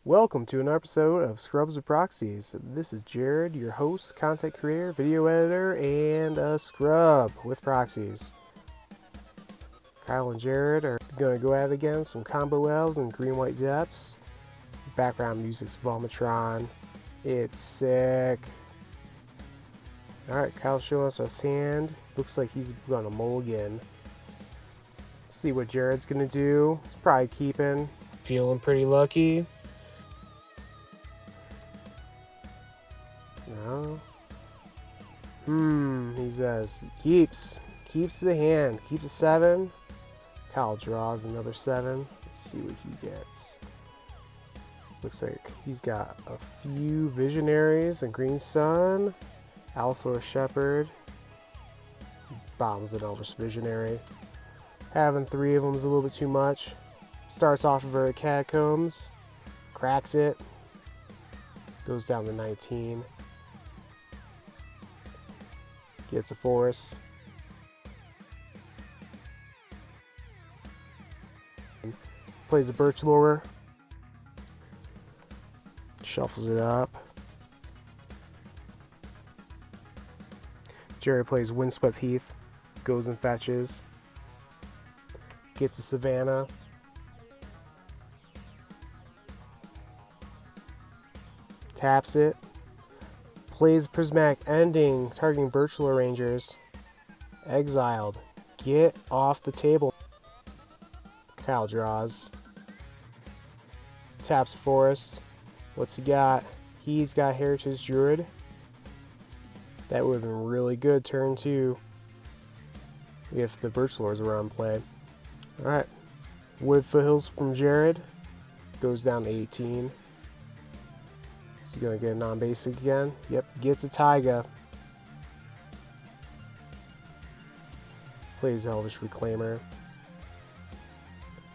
Welcome to an episode of Scrubs with Proxies. This is Jared, your host, content creator, video editor, and a scrub with Proxies. Kyle and Jared are going to go at it again, some Combo Elves and Green-White Depths. Background music's VomitroN. It's sick. Alright, Kyle's showing us his hand. Looks like he's going to mulligan. See what Jared's going to do. He's probably keeping. Feeling pretty lucky. No. He says keeps the hand, keeps a 7. Kyle draws another 7. Let's see what he gets. Looks like he's got a few visionaries, a green sun, Allosaurus Shepherd, bombs an Elvish Visionary. Having 3 of them is a little bit too much. Starts off of Catacombs, cracks it, goes down to 19. Gets a forest. Plays a birch lure. Shuffles it up. Jerry plays Windswept Heath. Goes and fetches. Gets a Savannah. Taps it. Plays Prismatic Ending, targeting birch lure rangers. Exiled. Get off the table. Kyle draws. Taps forest. What's he got? He's got Heritage Druid. That would have been really good turn 2 if the birch lures were on play. Alright. Wood Foothills from Jared. Goes down to 18. Is he going to get a non-basic again? Yep, gets a Taiga. Plays Elvish Reclaimer.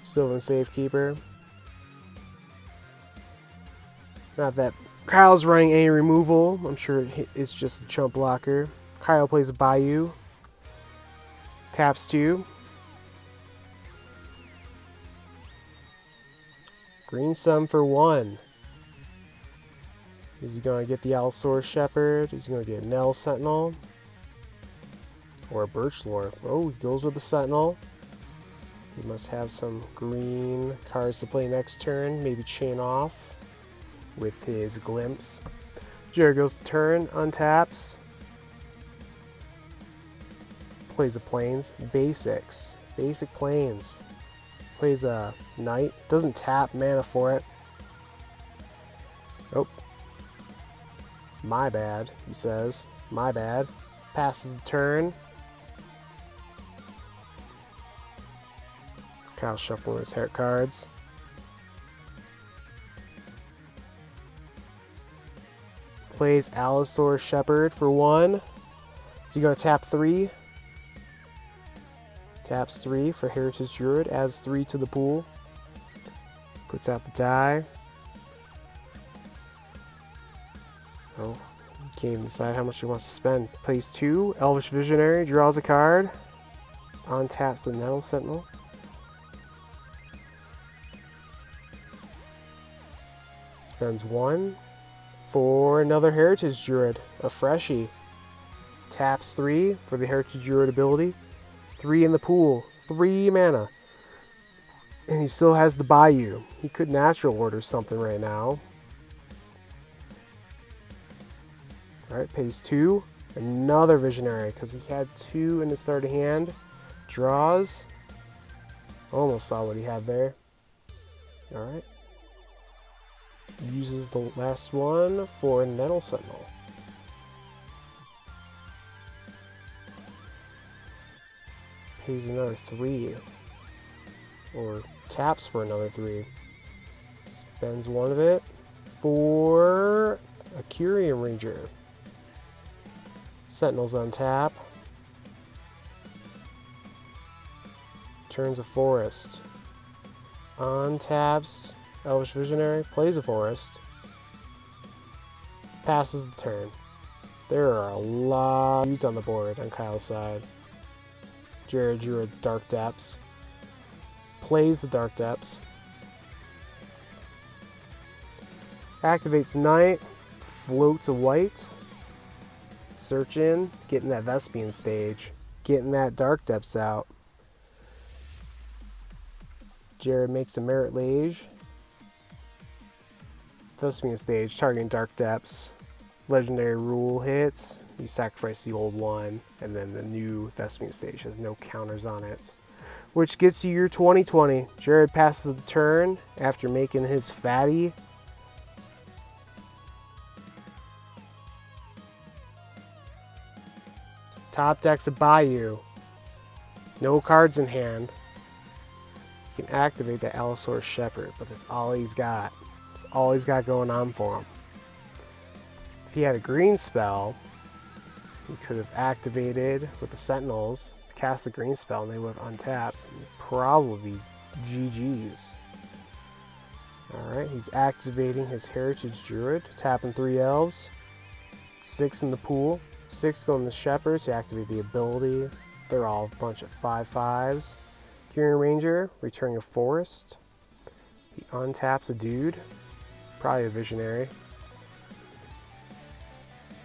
Sylvan Safekeeper. Not that Kyle's running any removal. I'm sure it's just a chump blocker. Kyle plays a Bayou. Taps 2. Green Sun for 1. Is he going to get the Allosaurus Shepherd? Is he going to get a Nell Sentinel? Or a Birch Lore? Oh, he goes with the Sentinel. He must have some green cards to play next turn. Maybe chain off with his Glimpse. Jared goes to turn, untaps. Plays a Plains. Basics. Basic Plains. Plays a Knight. Doesn't tap mana for it. Oh. My bad, he says. My bad. Passes the turn. Kyle shuffling his hair cards. Plays Allosaurus Shepherd for 1. Is he going to tap 3? Taps 3 for Heritage Druid. Adds 3 to the pool. Puts out the die. Oh, he can't even decide how much he wants to spend. Plays 2. Elvish Visionary. Draws a card. Untaps the Nettle Sentinel. Spends 1 for another Heritage Druid. A freshie. Taps 3 for the Heritage Druid ability. 3 in the pool. 3 mana. And he still has the Bayou. He could natural order something right now. Alright, pays 2. Another Visionary, because he had 2 in the starting hand. Draws. Almost saw what he had there. Alright. Uses the last one for Nettle Sentinel. Pays another 3. Or taps for another 3. Spends 1 of it for a Curium Ranger. Sentinels on tap. Turns a forest. Untaps Elvish Visionary. Plays a forest. Passes the turn. There are a lot of dudes on the board on Kyle's side. Jared drew a Dark Depths. Plays the Dark Depths. Activates Night, floats a white, search in, getting that Vespian stage, getting that Dark Depths out. Jared makes a Merit Lage. Vespian stage, targeting Dark Depths. Legendary rule hits, you sacrifice the old one, and then the new Vespian stage has no counters on it. Which gets you your 2020. Jared passes the turn after making his fatty. Top deck's a Bayou. No cards in hand. You can activate the Allosaurus Shepherd, but that's all he's got. That's all he's got going on for him. If he had a green spell, he could have activated with the Sentinels, cast the green spell, and they would have untapped. And probably GG's. Alright, he's activating his Heritage Druid, tapping 3 elves, 6 in the pool. 6 going to Shepherds to activate the ability. They're all a bunch of 5/5s. Curing Ranger, returning a forest. He untaps a dude. Probably a Visionary.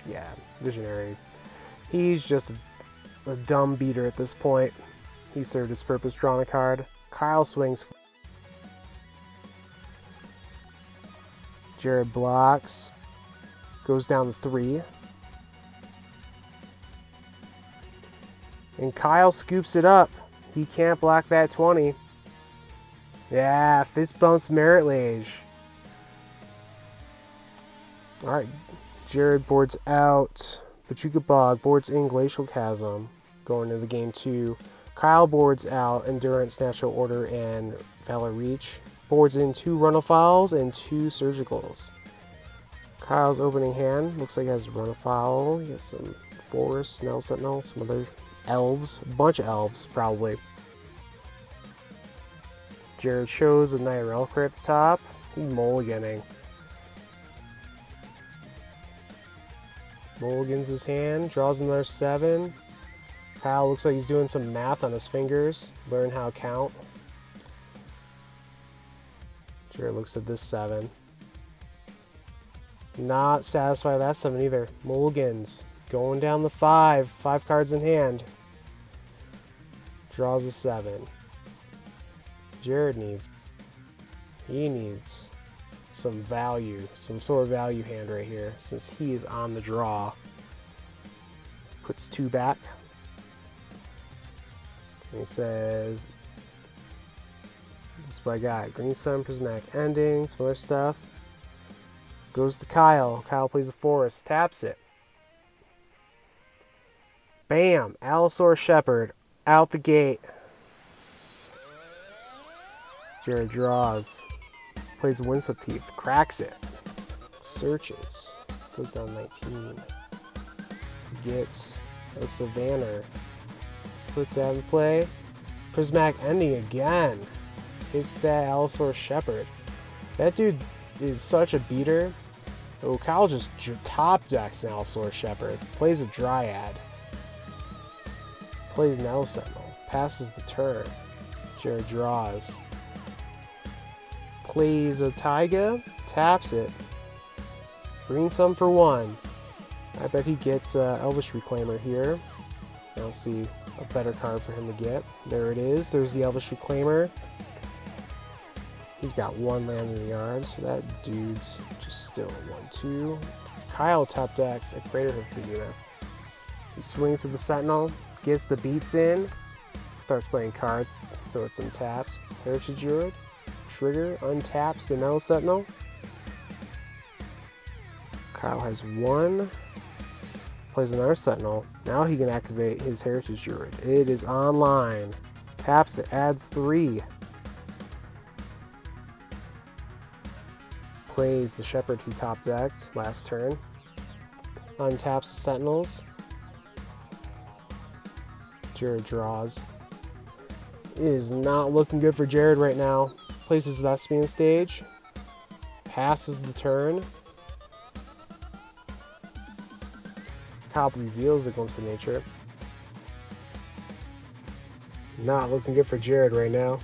Yeah, Visionary. He's just a dumb beater at this point. He served his purpose, drawing a card. Kyle swings. Jared blocks. Goes down to 3. And Kyle scoops it up. He can't block that 20. Yeah, fist bumps Merit Lage. Alright, Jared boards out. Pachuca Bog boards in Glacial Chasm. Going into game 2. Kyle boards out Endurance, Natural Order, and Valor Reach. Boards in 2 Runophiles and 2 Surgicals. Kyle's opening hand looks like he has Runophile. He has some Forest, Snell Sentinel, some other elves. A bunch of elves, probably. Jared shows a Night Reliquary at the top. He's mulliganing. Mulligans his hand, draws another 7. Kyle looks like he's doing some math on his fingers. Learn how to count. Jared looks at this 7. Not satisfied with that 7 either. Mulligans. Going down the 5. 5 cards in hand. Draws a 7. Jared needs some value, some sort of value hand right here, since he is on the draw. Puts 2 back. And he says, this is what I got. Green Sun, Prismatic Ending, some other stuff. Goes to Kyle. Kyle plays a forest, taps it. Bam! Allosaurus Shepherd out the gate. Jared draws. Plays Windswept Teeth. Cracks it. Searches. Goes down 19. Gets a Savannah. Puts that in play. Prismatic Ending again. Hits that Allosaurus Shepherd. That dude is such a beater. Oh, Kyle just top decks an Allosaurus Shepherd. Plays a Dryad. Plays Nettle Sentinel. Passes the turn. Jared draws. Plays a Taiga. Taps it. Green Sun for 1. I bet he gets Elvish Reclaimer here. I'll see a better card for him to get. There it is. There's the Elvish Reclaimer. He's got 1 land in the yard, so that dude's just still 1/2. Kyle top decks a Crater Hoof Behemoth. He swings to the Sentinel, gets the beats in, starts playing cards, so it's untapped. Heritage Druid, trigger, untaps the Nettle Sentinel. Kyle has 1, plays another Sentinel. Now he can activate his Heritage Druid. It is online. Taps it, adds 3. Plays the Shepherd he top decked last turn. Untaps the Sentinels. Jared draws. It is not looking good for Jared right now. Plays his Vespian stage. Passes the turn. Kyle reveals a Glimpse of Nature. Not looking good for Jared right now.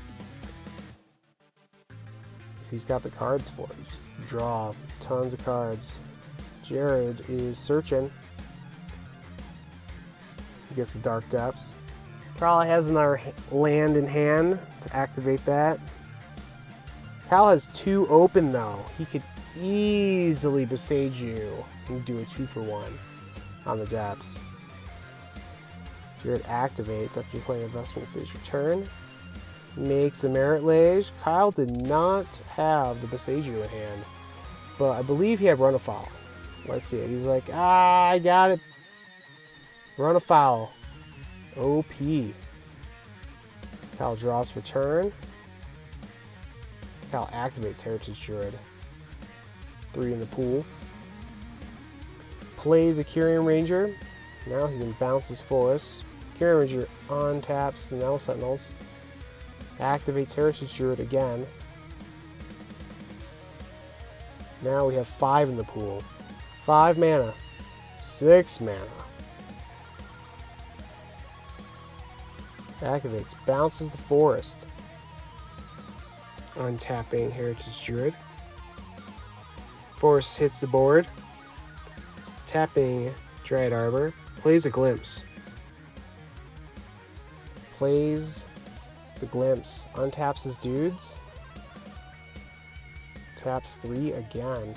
He's got the cards for it. Just draw a tons of cards. Jared is searching. He gets the Dark Depths. Probably has another land in hand to activate that. Kyle has 2 open though. He could easily besiege you and do a 2-for-1 on the depths. Jared activates after you play an investment stage return. Makes a Merit Lage. Kyle did not have the besiege you in hand, but I believe he had Run Afoul. Let's see it. He's like, I got it. Run Afoul. OP. Kyle draws for turn. Kyle activates Heritage Druid. 3 in the pool. Plays a Kyrian Ranger. Now he can bounce his Forest. Kyrian Ranger untaps the Nettle Sentinels. Activates Heritage Druid again. Now we have 5 in the pool. 5 mana. 6 mana. Activates, bounces the Forest. Untapping Heritage Druid. Forest hits the board. Tapping Dryad Arbor. Plays a Glimpse. Plays the Glimpse. Untaps his dudes. Taps 3 again.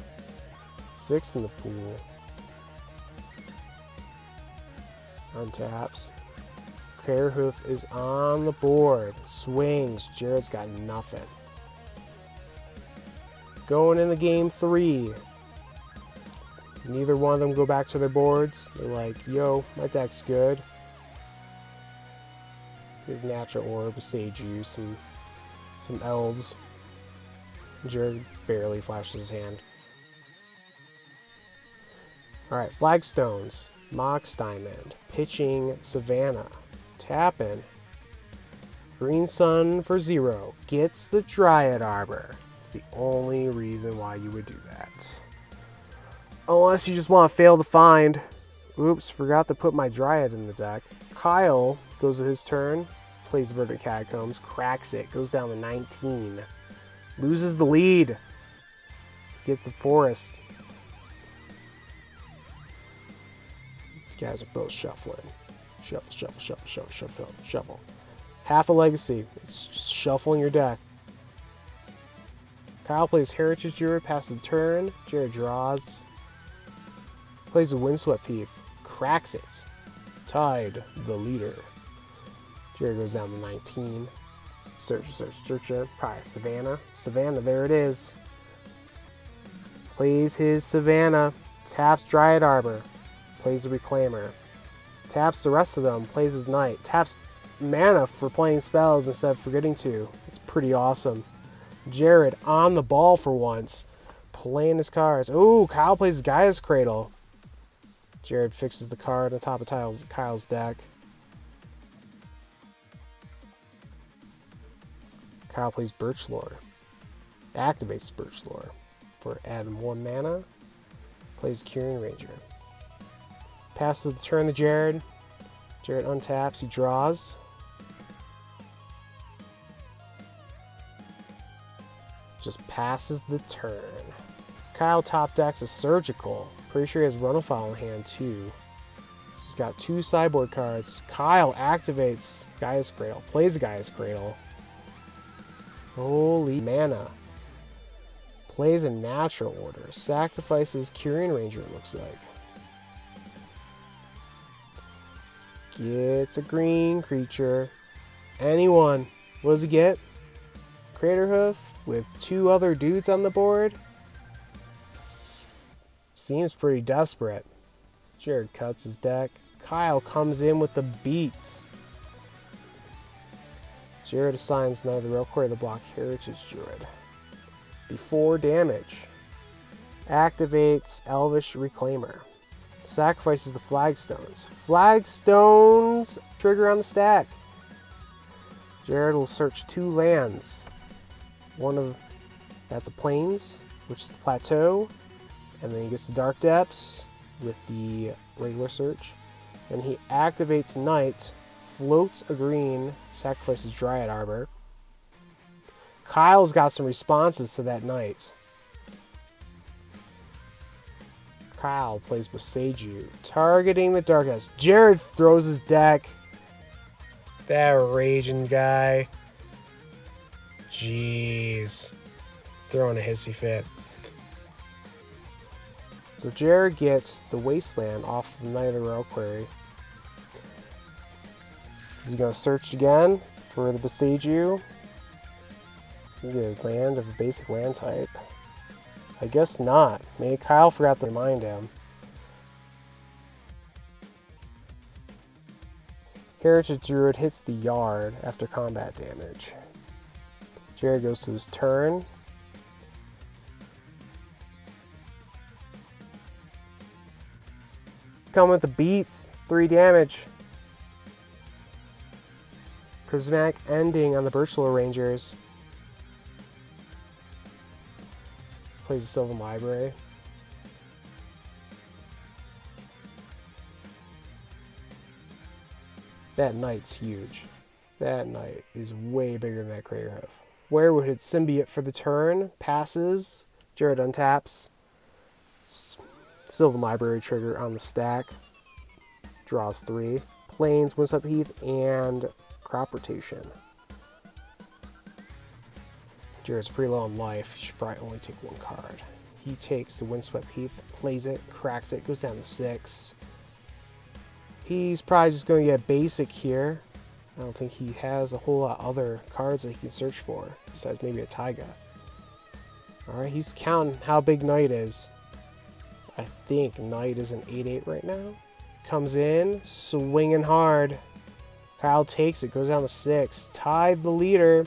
6 in the pool. Untaps. Craterhoof is on the board. Swings. Jared's got nothing. Going in the game 3. Neither one of them go back to their boards. They're like, yo, my deck's good. His Natural Orb, Seiju, some elves. Jared barely flashes his hand. Alright, Flagstones. Mox Diamond. Pitching Savannah. Tapping. Green Sun for 0. Gets the Dryad Arbor. It's the only reason why you would do that. Unless you just want to fail to find. Oops, forgot to put my Dryad in the deck. Kyle goes to his turn. Plays Verdant Catacombs. Cracks it. Goes down to 19. Loses the lead. Gets the Forest. These guys are both shuffling. Shuffle, shuffle, shuffle, shuffle, shuffle, shuffle. Half a legacy. It's just shuffling your deck. Kyle plays Heritage Druid, passes the turn. Jared draws. Plays a Windswept Thief. Cracks it. Tied the leader. Jared goes down to 19. Searcher, searcher. Probably Savannah. Savannah, there it is. Plays his Savannah. Taps Dryad Arbor. Plays the Reclaimer. Taps the rest of them. Plays his Knight. Taps mana for playing spells instead of forgetting to. It's pretty awesome. Jared on the ball for once. Playing his cards. Ooh, Kyle plays Gaia's Cradle. Jared fixes the card on top of Kyle's deck. Kyle plays Birchlore. Activates Birchlore for adding 1 mana. Plays Kyrian Ranger. Passes the turn to Jared. Jared untaps. He draws. Just passes the turn. Kyle top decks a Surgical. Pretty sure he has Run Afoul in hand too. So he's got 2 sideboard cards. Kyle activates Gaia's Cradle. Plays Gaia's Cradle. Holy mana. Plays a Natural Order. Sacrifices Kyrian Ranger, it looks like. Gets a green creature. Anyone. What does he get? Craterhoof with 2 other dudes on the board. Seems pretty desperate. Jared cuts his deck. Kyle comes in with the beats. Jared assigns neither Railcore the block Heritage Druid. Before damage. Activates Elvish Reclaimer. Sacrifices the Flagstones. Flagstones trigger on the stack. Jared will search 2 lands. That's a Plains, which is the Plateau. And then he gets the Dark Depths with the regular search. And he activates Knight, floats a green, sacrifices Dryad Arbor. Kyle's got some responses to that Knight. Kyle plays Boseiju, targeting the Darkness. Jared throws his deck. That raging guy. Jeez. Throwing a hissy fit. So Jared gets the Wasteland off the Knight of the Reliquary. He's going to search again for the Boseiju. Maybe a land of a basic land type. I guess not. Maybe Kyle forgot to remind him. Heritage Druid hits the yard after combat damage. Jared goes to his turn. Come with the beats. 3 damage. Prismatic Ending on the Birchlore Rangers. Plays the Sylvan Library. That knight's huge. That knight is way bigger than that Craterhoof. Werewood hits Symbiote for the turn. Passes. Jared untaps. Sylvan Library trigger on the stack. Draws 3. Plains, Windswept Heath, and Crop Rotation. Jared's pretty low on life. He should probably only take 1 card. He takes the Windswept Heath, plays it, cracks it, goes down to 6. He's probably just going to get basic here. I don't think he has a whole lot of other cards that he can search for, besides maybe a Taiga. Alright, he's counting how big Knight is. I think Knight is an 8/8 right now. Comes in, swinging hard. Kyle takes it, goes down to 6. Tied the leader.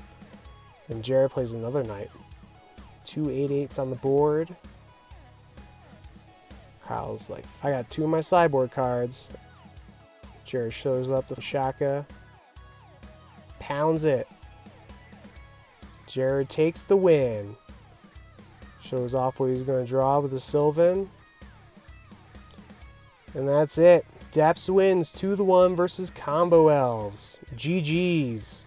And Jared plays another Knight. 2 8/8s on the board. Kyle's like, I got 2 of my sideboard cards. Jared shows up to Shaka. Pounds it. Jared takes the win. Shows off what he's going to draw with the Sylvan. And that's it. Deps wins 2-1 versus Combo Elves. GG's.